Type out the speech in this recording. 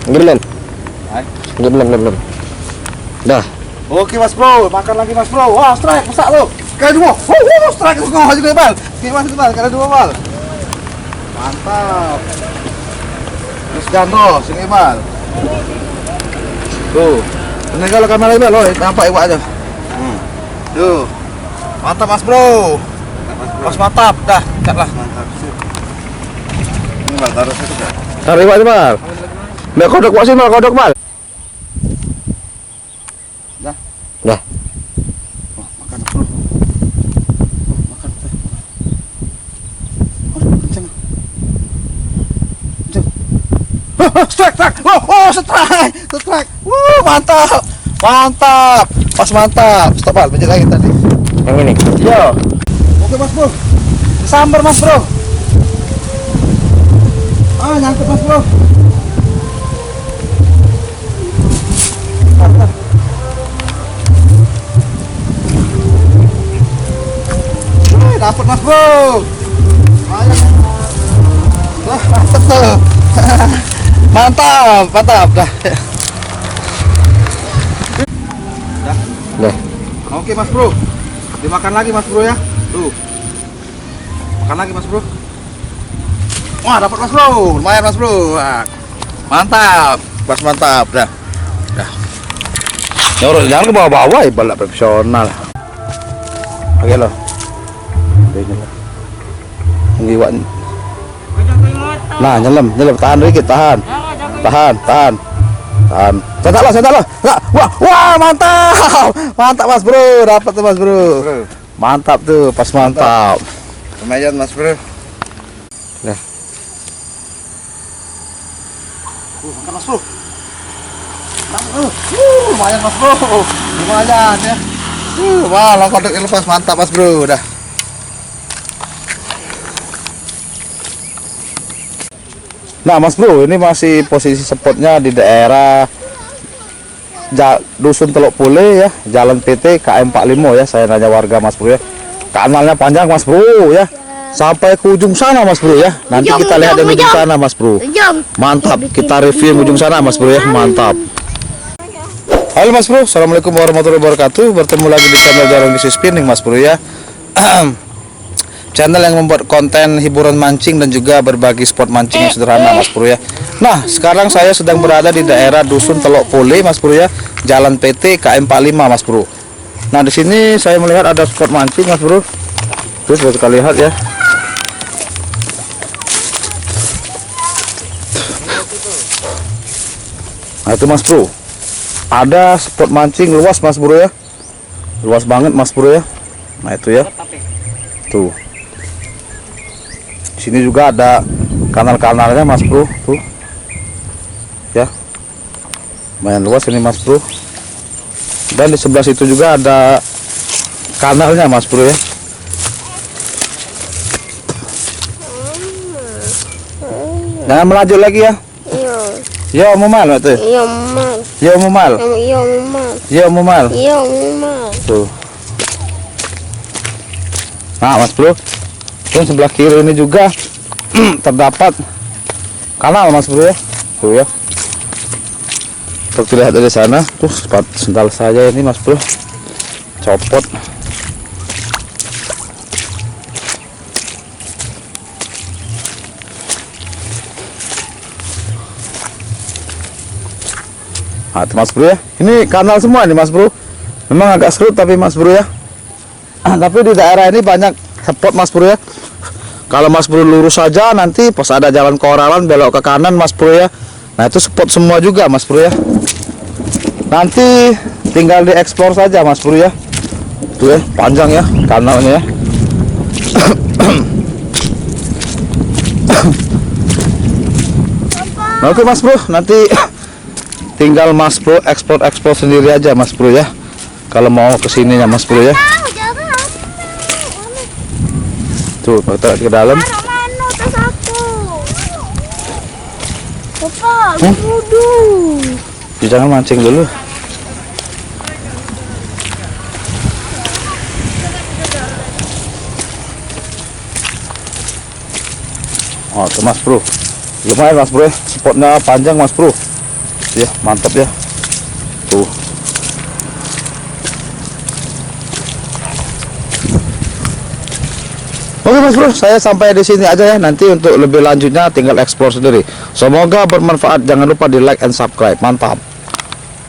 Belum. Hai. Belum. Dah. Oke Mas Bro, makan lagi Mas Bro. Wah, strike besar lo. Kali dua. Strike semua juga bal. Gimana Bal? Kali dua bal. Mantap. Terus gando, sini bal. Tuh. Ini kalau kamera bal, lo nampak iwak aja. Tuh. Mantap Mas Bro. Mas mantap, dah, cat lah. Mantap. Ini bal taruh situ dah. Taruh iwak Bal. Biar kodok wak sih Bal, kodok Bal. Dah. Dah. Oh, makan Bro. Makan. Kencang. Strike. Strike. Mantap. Pas mantap. Stop bal, pencet lagi tadi. Yang ini. Yo. Oke Mas Bro. Disambar Mas Bro. Nyangkut Mas Bro. Dapat Mas Bro. Mantap tuh. Mantap dah. Dah. Oke Mas Bro. Dimakan lagi Mas Bro ya. Tuh. Makan lagi Mas Bro. Wah, dapat Mas Bro. Lumayan Mas Bro. Wah. Mantap. Pas mantap dah. Nyorot jangan ke bawah-bawah ya balap profesional. Oke lo. Ngiwak. Nah, nyelam, tahan dikit, tahan. Sentak lo. Wah, mantap Mas Bro, dapat tuh Mas Bro. Mantap tuh, pas mantap. Lumayan Mas Bro. Nah. Makan Mas Bro. Lumayan Mas Bro. Lumayan ya. Wah, longkodok lepas mantap Mas Bro, udah. Nah Mas Bro, ini masih posisi spotnya di daerah Dusun Teluk Pule ya, Jalan PT KM 45 ya. Saya nanya warga Mas Bro ya. Kanalnya panjang Mas Bro ya, sampai ke ujung sana Mas Bro ya. Nanti kita lihat di ujung sana Mas Bro. Mantap, kita review ujung sana Mas Bro ya, mantap. Halo Mas Bro, assalamualaikum warahmatullahi wabarakatuh. Bertemu lagi di channel Jarong Isi Spinning Mas Bro ya. Channel yang membuat konten hiburan mancing dan juga berbagi spot mancing yang sederhana Mas Bro ya. Nah, sekarang saya sedang berada di daerah Dusun Teluk Pule Mas Bro ya, Jalan PT KM 45 Mas Bro. Nah, di sini saya melihat ada spot mancing Mas Bro. Terus kita lihat ya. Nah, itu Mas Bro. Ada spot mancing luas Mas Bro ya. Luas banget Mas Bro ya. Nah, itu ya. Tuh. Di sini juga ada kanal-kanalnya Mas Bro, tuh. Ya. Lumayan luas ini Mas Bro. Dan di sebelah situ juga ada kanalnya Mas Bro ya. Jangan melaju lagi ya. Yo mumal tuh. Yo mumal. Tuh. Nah Mas Bro, dan sebelah kiri ini juga terdapat kanal Mas Bro ya. Tuh ya. Seperti lihat dari sana, tuh sendal saya ini Mas Bro, copot. Nah, itu Mas Bro ya. Ini kanal semua nih Mas Bro. Memang agak serut tapi Mas Bro ya. Tapi di daerah ini banyak spot Mas Bro ya. Kalau Mas Bro lurus saja, nanti pas ada jalan koralan belok ke kanan Mas Bro ya. Nah, itu spot semua juga Mas Bro ya. Nanti tinggal dieksplor saja Mas Bro ya. Tuh ya, panjang ya kanalnya ya. Nah, oke Mas Bro, nanti tinggal Mas Bro ekspor sendiri aja Mas Bro ya. Kalau mau kesininya Mas Bro ya. Tuh, kita ke dalam. Jangan mancing dulu. Oh, itu Mas Bro. Lumayan Mas Bro, spotnya panjang Mas Bro. Ya, mantap ya. Tuh. Oke Mas Bro, saya sampai di sini aja ya. Nanti untuk lebih lanjutnya tinggal explore sendiri. Semoga bermanfaat. Jangan lupa di like and subscribe. Mantap.